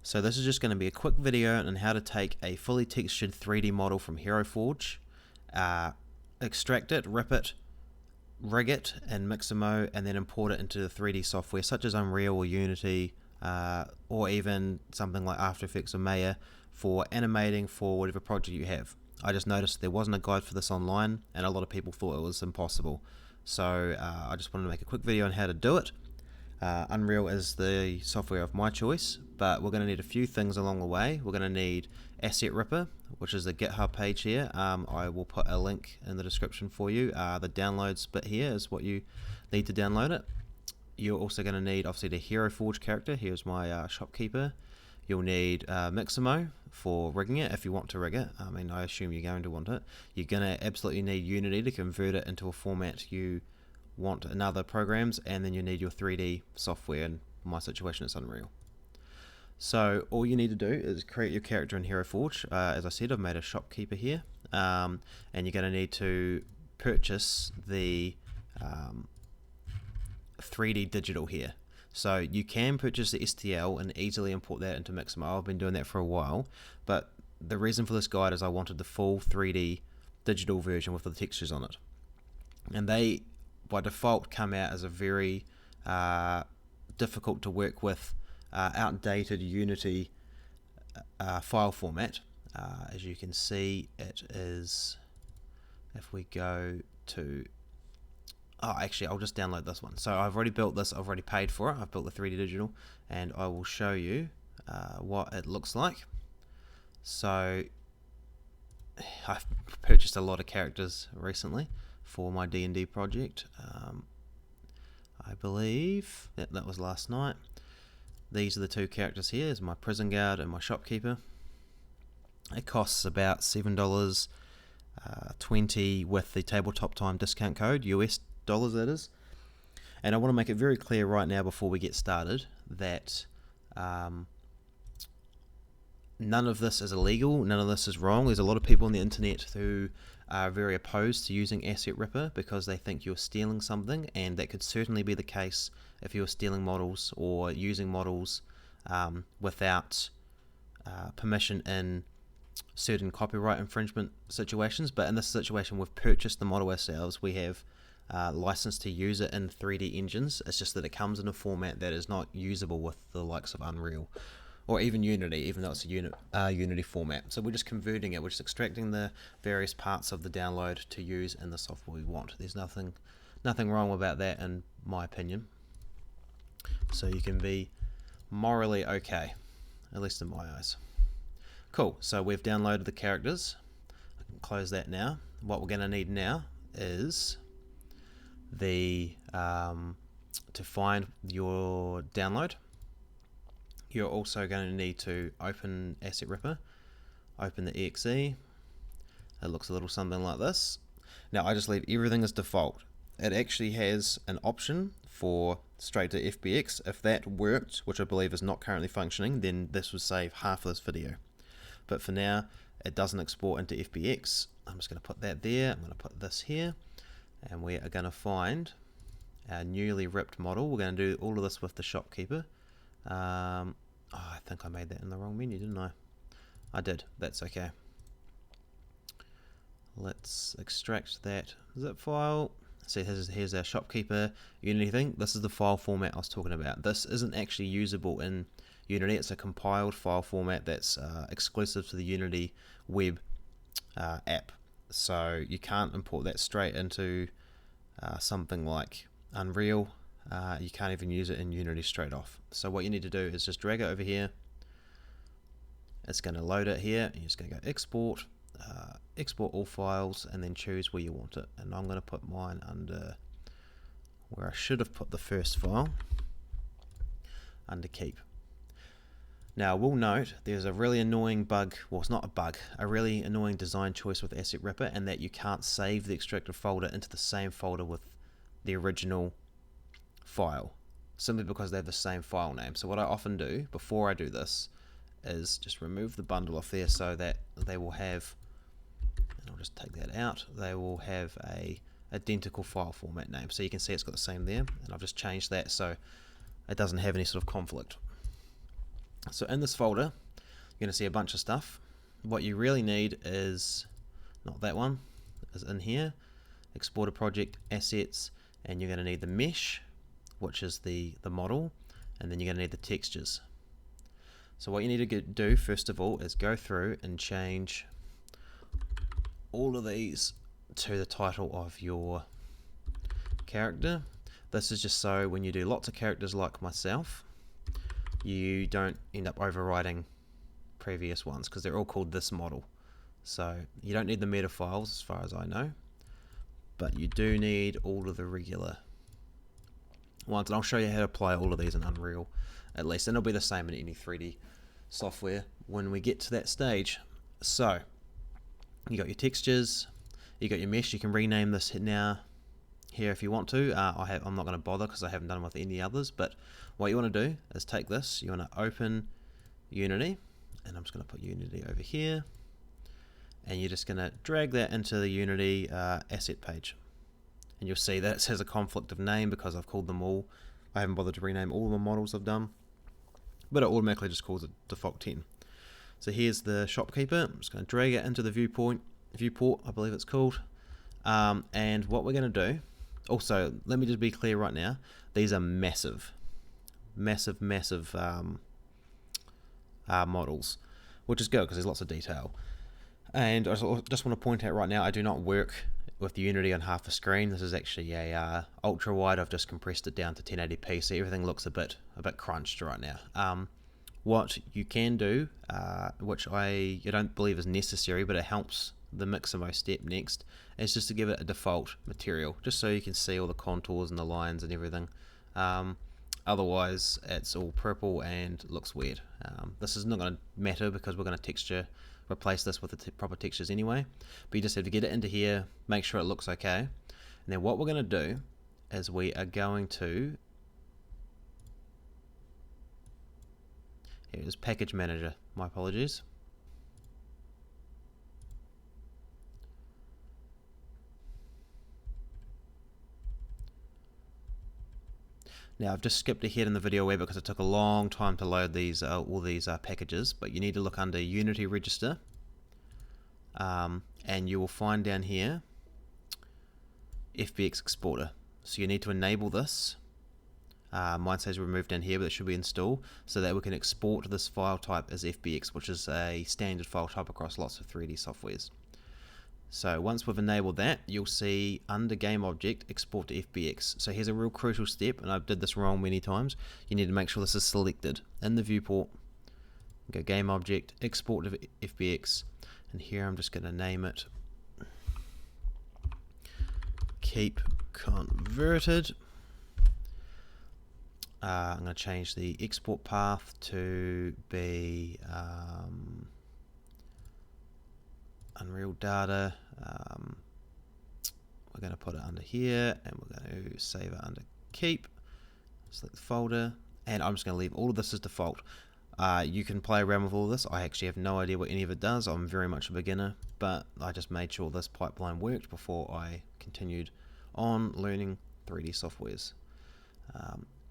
So this is just going to be a quick video on how to take a fully textured 3D model from Heroforge, extract it, rip it, rig it in Mixamo, and then import it into the 3D software such as Unreal or Unity, or even something like After Effects or Maya for animating for whatever project you have. I just noticed there wasn't a guide for this online and a lot of people thought it was impossible. So I just wanted to make a quick video on how to do it. Unreal is the software of my choice, but we're going to need a few things along the way. We're going to need Asset Ripper, which is the GitHub page here. I will put a link in the description for you. The downloads bit here is what you need to download it. You're also going to need obviously the Heroforge character. Here's my shopkeeper. You'll need Mixamo for rigging it if you want to rig it. I mean, I assume you're going to want it. You're going to absolutely need Unity to convert it into a format you want in other programs, and then you need your 3D software. In my situation, it's Unreal. So all you need to do is create your character in Heroforge. As I said, I've made a shopkeeper here, and you're going to need to purchase the 3D digital here. So you can purchase the STL and easily import that into Mixamo. I've been doing that for a while, but the reason for this guide is I wanted the full 3D digital version with the textures on it, and they by default come out as a very difficult to work with, outdated Unity file format. As you can see, it is, if we go to, actually I'll just download this one. So I've already built this, I've already paid for it, I've built the 3D digital, and I will show you what it looks like. So I've purchased a lot of characters recently for my D&D project. I believe that was last night. These are the two characters here, is my prison guard and my shopkeeper. It costs about $7.20 with the tabletop time discount code, US dollars that is. And I want to make it very clear right now before we get started that none of this is illegal, none of this is wrong. There's a lot of people on the internet who are very opposed to using Asset Ripper because they think you're stealing something, and that could certainly be the case if you're stealing models or using models without permission in certain copyright infringement situations. But in this situation, we've purchased the model ourselves. We have license to use it in 3D engines. It's just that it comes in a format that is not usable with the likes of Unreal or even Unity, even though it's a Unity format. So we're just converting it, we're just extracting the various parts of the download to use in the software we want. There's nothing wrong about that in my opinion. So you can be morally okay, at least in my eyes. Cool, so we've downloaded the characters. I can close that now. What we're gonna need now is the to find your download. You're also going to need to open Asset Ripper, open the exe. It looks a little something like this. Now I just leave everything as default. It actually has an option for straight to FBX. If that worked, which I believe is not currently functioning, then this would save half of this video. But for now, it doesn't export into FBX. I'm just going to put that there. I'm going to put this here, and we are going to find our newly ripped model. We're going to do all of this with the shopkeeper. I think I made that in the wrong menu, didn't I? I did. That's okay. Let's extract that zip file. See, here's our shopkeeper Unity thing. This is the file format I was talking about. This isn't actually usable in Unity. It's a compiled file format that's exclusive to the Unity web app. So you can't import that straight into something like Unreal. You can't even use it in Unity straight off. So what you need to do is just drag it over here. It's going to load it here. You're just going to go export, export all files, and then choose where you want it. And I'm going to put mine under where I should have put the first file, under keep. Now I will note there's a really annoying bug, well it's not a bug, a really annoying design choice with Asset Ripper, and that you can't save the extracted folder into the same folder with the original file, simply because they have the same file name. So what I often do before I do this is just remove the bundle off there so that they will have, and I'll just take that out, they will have a identical file format name. So you can see it's got the same there, and I've just changed that so it doesn't have any sort of conflict. So in this folder, you're going to see a bunch of stuff. What you really need is, not that one, is in here, export a project, assets, and you're going to need the mesh, which is the model, and then you're going to need the textures. So what you need to do first of all is go through and change all of these to the title of your character. This is just so when you do lots of characters like myself, you don't end up overwriting previous ones because they're all called this model. So you don't need the meta files as far as I know, but you do need all of the regular ones, and I'll show you how to apply all of these in Unreal at least, and it'll be the same in any 3D software when we get to that stage. So you got your textures, you got your mesh. You can rename this now here if you want to. I'm not going to bother because I haven't done it with any others, but what you want to do is take this, you want to open Unity, and I'm just going to put Unity over here, and you're just going to drag that into the Unity asset page, and you'll see that it says a conflict of name because I've called them all. I haven't bothered to rename all the models I've done, but it automatically just calls it default 10. So here's the shopkeeper. I'm just going to drag it into the viewport, I believe it's called. And what we're going to do, also, let me just be clear right now, these are massive models, which is good because there's lots of detail. And I just want to point out right now, I do not work with Unity on half a screen. This is actually a ultra wide. I've just compressed it down to 1080p, so everything looks a bit crunched right now. What you can do, which I don't believe is necessary, but it helps the Mixamo step next, is just to give it a default material, just so you can see all the contours and the lines and everything. Otherwise, it's all purple and looks weird. This is not going to matter because we're going to replace this with the proper textures anyway. But you just have to get it into here, make sure it looks okay. And then what we're going to do is we are going to, here's Package Manager, my apologies. Now I've just skipped ahead in the video where because it took a long time to load these all these packages, but you need to look under Unity Register, and you will find down here FBX Exporter. So you need to enable this. Mine says remove down here, but it should be installed, so that we can export this file type as FBX, which is a standard file type across lots of 3D softwares. So once we've enabled that, you'll see under Game Object, Export to FBX. So here's a real crucial step, and I've did this wrong many times. You need to make sure this is selected in the viewport. Go Game Object, Export to FBX, and here I'm just going to name it Keep Converted. I'm going to change the export path to be Unreal Data. We're going to put it under here, and we're going to save it under Keep. Select the folder, and I'm just going to leave all of this as default. You can play around with all of this. I actually have no idea what any of it does. I'm very much a beginner, but I just made sure this pipeline worked before I continued on learning 3D softwares.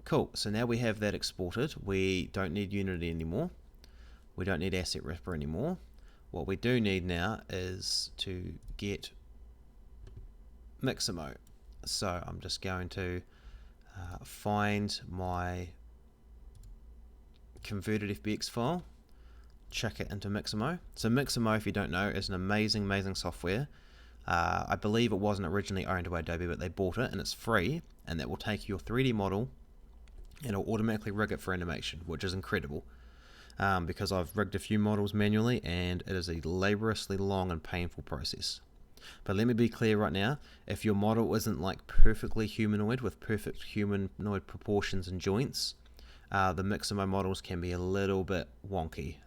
Cool, so now we have that exported. We don't need Unity anymore. We don't need Asset Ripper anymore. What we do need now is to get Mixamo. So I'm just going to find my converted FBX file, chuck it into Mixamo. So Mixamo, if you don't know, is an amazing software. I believe it wasn't originally owned by Adobe, but they bought it, and it's free, and that will take your 3D model and it'll automatically rig it for animation, which is incredible. Because I've rigged a few models manually, and it is a laboriously long and painful process. But let me be clear right now, if your model isn't like perfectly humanoid with perfect humanoid proportions and joints, the Mixamo models can be a little bit wonky.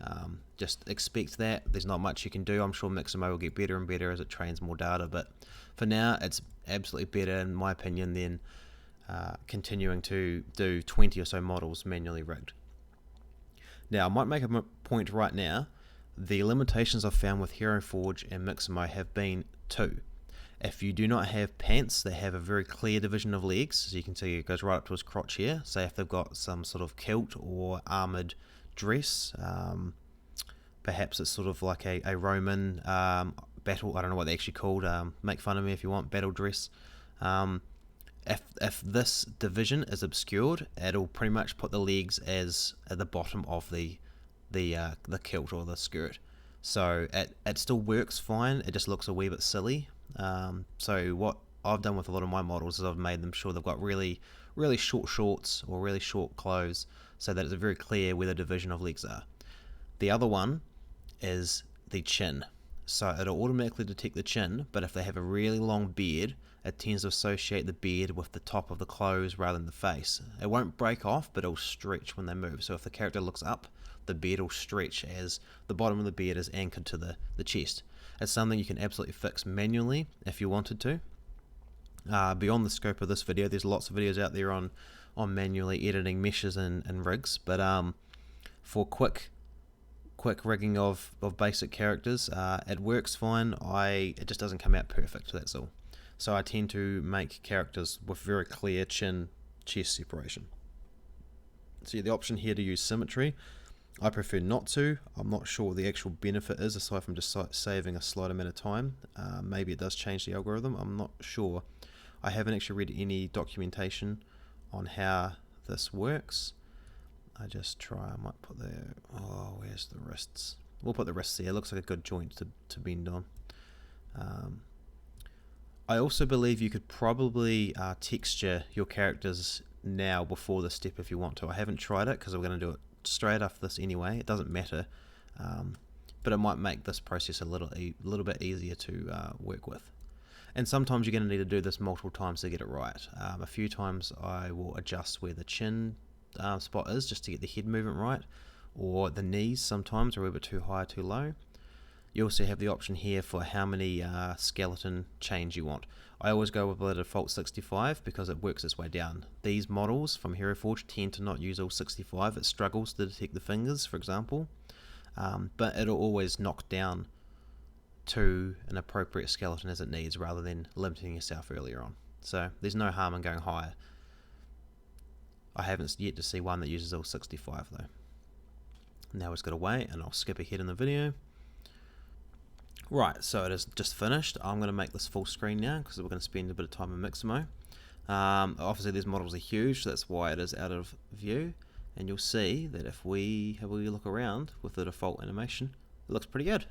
Just expect that. There's not much you can do. I'm sure Mixamo will get better and better as it trains more data, but for now it's absolutely better in my opinion than continuing to do 20 or so models manually rigged. Now I might make a point right now. The limitations I've found with Heroforge and Mixamo have been two. If you do not have pants that have a very clear division of legs, as you can see it goes right up to his crotch here, say if they've got some sort of kilt or armoured dress. Perhaps it's sort of like a Roman battle. I don't know what they're actually called. Make fun of me if you want. Battle dress. If this division is obscured, it'll pretty much put the legs as at the bottom of the kilt or the skirt. So it still works fine. It just looks a wee bit silly. So what I've done with a lot of my models is I've made them sure they've got really short shorts or really short clothes, so that it's very clear where the division of legs are. The other one is the chin. So it'll automatically detect the chin, but if they have a really long beard, it tends to associate the beard with the top of the clothes rather than the face. It won't break off, but it'll stretch when they move. So if the character looks up, the beard will stretch as the bottom of the beard is anchored to the chest. It's something you can absolutely fix manually if you wanted to. Beyond the scope of this video, there's lots of videos out there on manually editing meshes and rigs, but for quick rigging of basic characters, it works fine. It just doesn't come out perfect, that's all. So I tend to make characters with very clear chin chest separation. So the option here to use symmetry, I prefer not to. I'm not sure what the actual benefit is aside from just saving a slight amount of time. Maybe it does change the algorithm, I'm not sure. I haven't actually read any documentation on how this works. I might put where's the wrists? We'll put the wrists there. It looks like a good joint to bend on. I also believe you could probably texture your characters now before this step if you want to. I haven't tried it because we're going to do it straight after this anyway. It doesn't matter, but it might make this process a little bit easier to work with. And sometimes you're going to need to do this multiple times to get it right. A few times I will adjust where the chin spot is just to get the head movement right, or the knees sometimes are a little bit too high or too low. You also have the option here for how many skeleton chains you want. I always go with the default 65 because it works its way down. These models from Heroforge tend to not use all 65. It struggles to detect the fingers, for example, but it'll always knock down to an appropriate skeleton as it needs rather than limiting yourself earlier on. So there's no harm in going higher. I haven't yet to see one that uses all 65 though. Now it's got to wait, and I'll skip ahead in the video. Right, so it is just finished. I'm going to make this full screen now because we're going to spend a bit of time in Mixamo. Obviously these models are huge, so that's why it is out of view, and you'll see that if we have a look around with the default animation, it looks pretty good.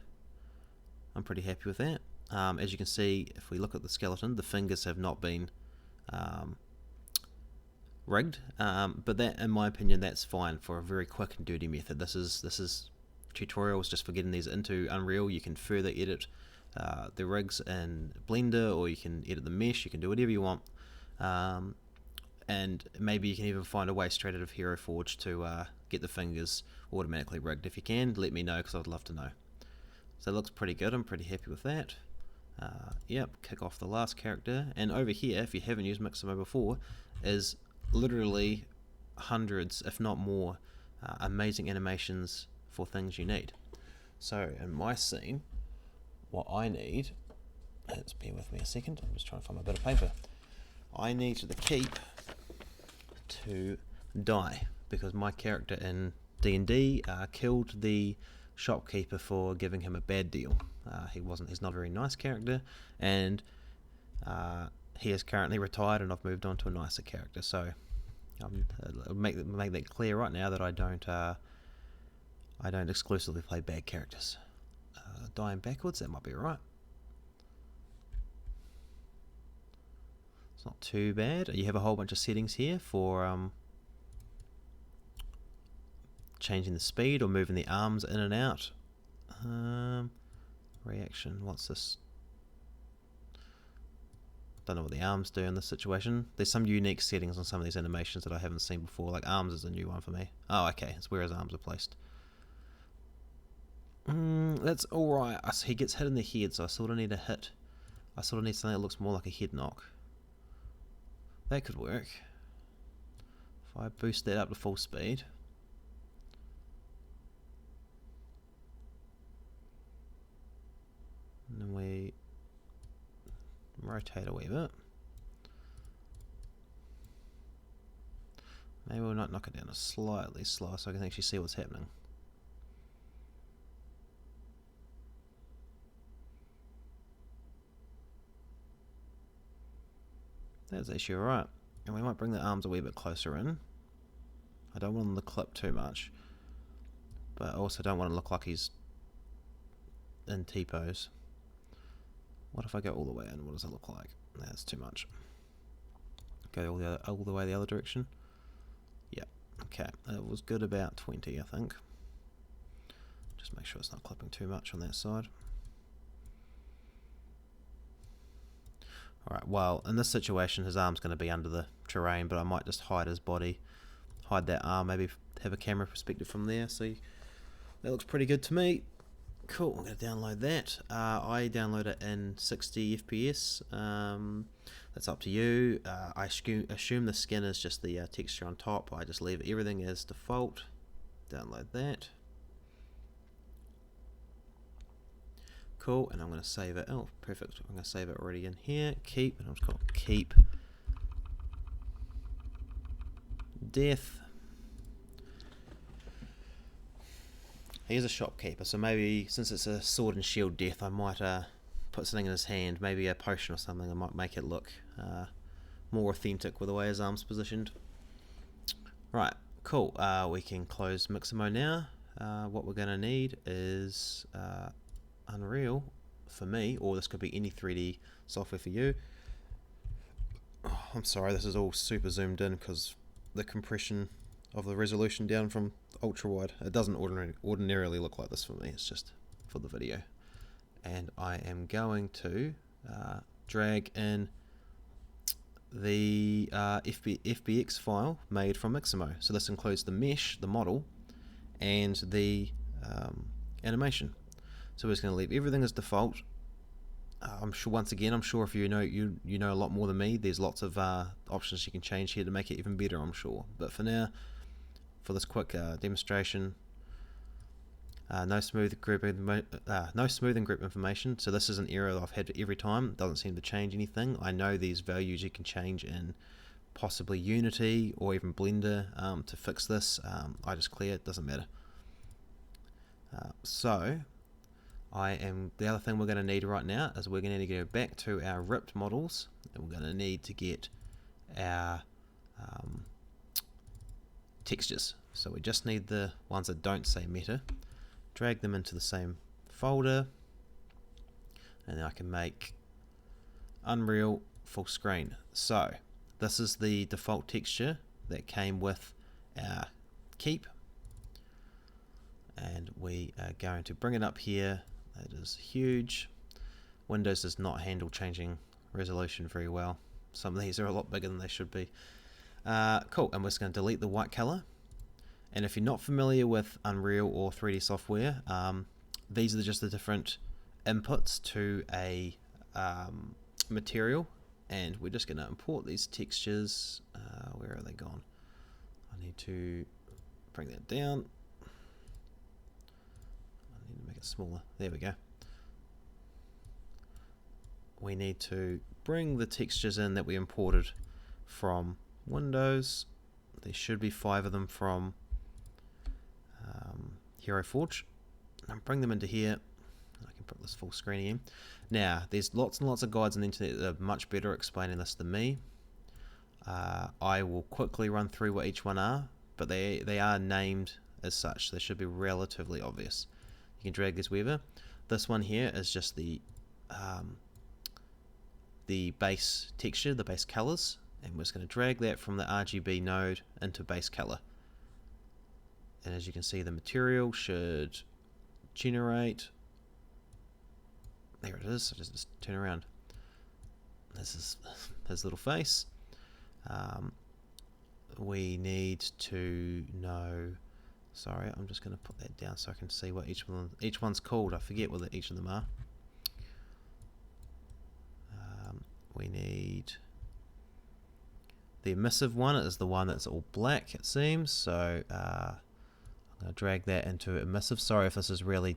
I'm pretty happy with that. As you can see, if we look at the skeleton, the fingers have not been rigged, but that, in my opinion, that's fine for a very quick and dirty method. This is tutorials just for getting these into Unreal. You can further edit the rigs in Blender, or you can edit the mesh. You can do whatever you want, and maybe you can even find a way straight out of Heroforge to get the fingers automatically rigged. If you can, let me know because I'd love to know. So it looks pretty good. I'm pretty happy with that. Yep, kick off the last character, and over here, if you haven't used Mixamo before, is literally hundreds, if not more, amazing animations for things you need. So in my scene, what I need, let's bear with me a second, I'm just trying to find my bit of paper. I need the keep to die because my character in D&D killed the shopkeeper for giving him a bad deal. He's not a very nice character, and he is currently retired, and I've moved on to a nicer character. So I'll make that clear right now that I don't exclusively play bad characters. Dying backwards, that might be right. It's not too bad. You have a whole bunch of settings here for changing the speed or moving the arms in and out. Reaction, what's this? Don't know what the arms do in this situation. There's some unique settings on some of these animations that I haven't seen before. Like arms is a new one for me. Oh, okay, it's where his arms are placed. That's alright. He gets hit in the head, so I sort of need a hit. I sort of need something that looks more like a head knock. That could work. If I boost that up to full speed. And then we rotate a wee bit. Maybe we'll not knock it down a slightly slower so I can actually see what's happening. That's actually alright. And we might bring the arms a wee bit closer in. I don't want them to clip too much, but I also don't want to look like he's in T-pose. What if I go all the way in? What does it look like? That's too much. Go all the way the other direction. Yeah, okay. It was good about 20, I think. Just make sure it's not clipping too much on that side. Alright, well, in this situation his arm's going to be under the terrain, but I might just hide his body, hide that arm, maybe have a camera perspective from there. See, that looks pretty good to me. Cool, I'm going to download that. I download it in 60 FPS. That's up to you. I assume the skin is just the texture on top. I just leave everything as default. Download that. Cool, and I'm going to save it. Oh, perfect. I'm going to save it already in here. Keep, and I'll just call it keep death. He is a shopkeeper, so maybe since it's a sword and shield death, I might put something in his hand, maybe a potion or something. I might make it look more authentic with the way his arm's positioned. Right, cool. We can close Mixamo now. What we're going to need is Unreal for me, or this could be any 3D software for you. Oh, I'm sorry, this is all super zoomed in because the compression of the resolution down from ultra wide. It doesn't ordinarily look like this for me, it's just for the video. And I am going to drag in the FBX file made from Mixamo. So this includes the mesh, the model, and the animation. So we're just going to leave everything as default. I'm sure, once again, I'm sure if you know a lot more than me, there's lots of options you can change here to make it even better, I'm sure. But for now, for this quick demonstration, no smoothing group information. So this is an error that I've had every time. It doesn't seem to change anything. I know these values you can change in possibly Unity or even Blender to fix this. I just clear it, doesn't matter. So the other thing we're going to need right now is we're going to need to go back to our ripped models, and we're going to need to get our textures. So we just need the ones that don't say meta, drag them into the same folder, and then I can make Unreal full screen. So this is the default texture that came with our keep, and we are going to bring it up here. That is huge. Windows does not handle changing resolution very well. Some of these are a lot bigger than they should be. Cool, and we're just going to delete the white color. And if you're not familiar with Unreal or 3D software, these are just the different inputs to a material, and we're just going to import these textures. Where are they gone? I need to bring that down. I need to make it smaller. There we go. We need to bring the textures in that we imported from Windows. There should be 5 of them from Heroforge. And bring them into here. I can put this full screen again. Now, there's lots and lots of guides on the internet that are much better explaining this than me. I will quickly run through what each one are, but they are named as such. They should be relatively obvious. You can drag this wherever. This one here is just the base texture, the base colors, and we're just going to drag that from the RGB node into base color. And as you can see, the material should generate. There it is. So just turn around. This is his little face. We need to know. Sorry, I'm just going to put that down so I can see what each one's called. I forget what each of them are. We need the emissive one. Is the one that's all black, it seems. So I'm going to drag that into emissive. Sorry if this is really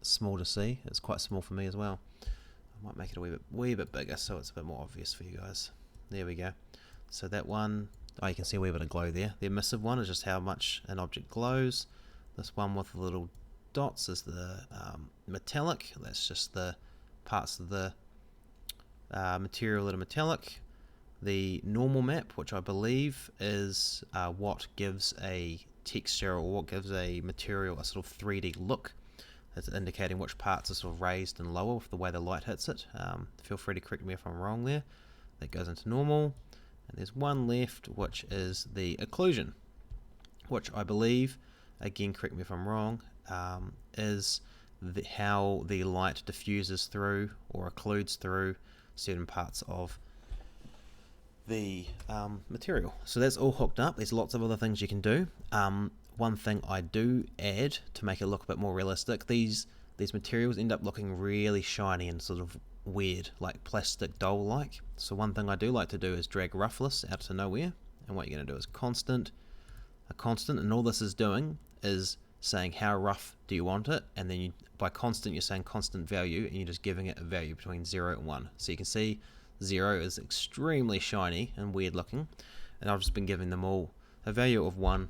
small to see. It's quite small for me as well. I might make it a wee bit bigger so it's a bit more obvious for you guys. There we go. So that one Oh, you can see a wee bit of glow there. The emissive one is just how much an object glows. This one with the little dots is the metallic. That's just the parts of the material that are metallic. The normal map, which I believe is what gives a texture or what gives a material a sort of 3D look. It's indicating which parts are sort of raised and lower with the way the light hits it. Feel free to correct me if I'm wrong there. That goes into normal. And there's one left, which is the occlusion, which I believe, again correct me if I'm wrong, is how the light diffuses through or occludes through certain parts of the material. So that's all hooked up. There's lots of other things you can do. One thing I do add to make it look a bit more realistic, these materials end up looking really shiny and sort of weird, like plastic doll like. So one thing I do like to do is drag roughness out to nowhere, and what you're going to do is a constant, and all this is doing is saying how rough do you want it, and then by constant you're saying constant value, and you're just giving it a value between 0 and 1. So you can see 0 is extremely shiny and weird looking, and I've just been giving them all a value of 1,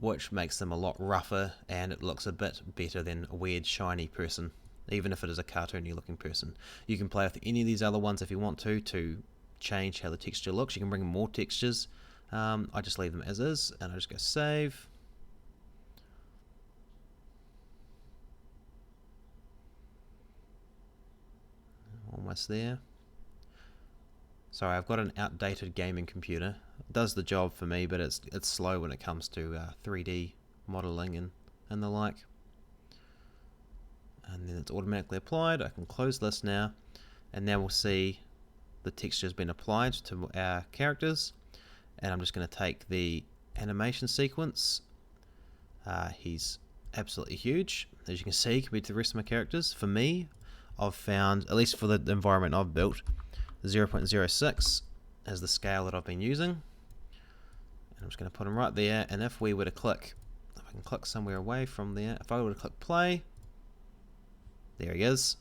which makes them a lot rougher, and it looks a bit better than a weird shiny person, even if it is a cartoony looking person. You can play with any of these other ones if you want to change how the texture looks. You can bring in more textures. I just leave them as is, and I just go save. Almost there. Sorry, I've got an outdated gaming computer. It does the job for me, but it's slow when it comes to 3D modeling and the like. And then it's automatically applied. I can close this now, and now we'll see the texture has been applied to our characters. And I'm just going to take the animation sequence. He's absolutely huge, as you can see, compared to the rest of my characters. For me, I've found, at least for the environment I've built, 0.06 is the scale that I've been using. And I'm just going to put him right there, and if we were to click, if I can click somewhere away from there, if I were to click play, there he is.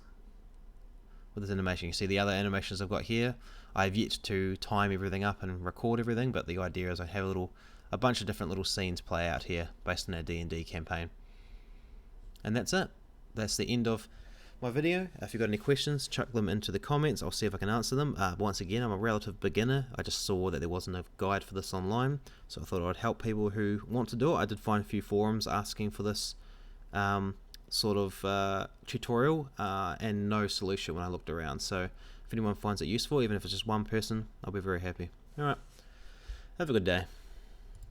With this animation, you see the other animations I've got here. I've yet to time everything up and record everything, but the idea is I have a bunch of different little scenes play out here based on our D&D campaign. And that's it. That's the end of my video. If you've got any questions, chuck them into the comments. I'll see if I can answer them. Once again, I'm a relative beginner. I just saw that there wasn't a guide for this online, so I thought I'd help people who want to do it. I did find a few forums asking for this sort of tutorial, and no solution when I looked around. So if anyone finds it useful, even if it's just one person, I'll be very happy. Alright, have a good day.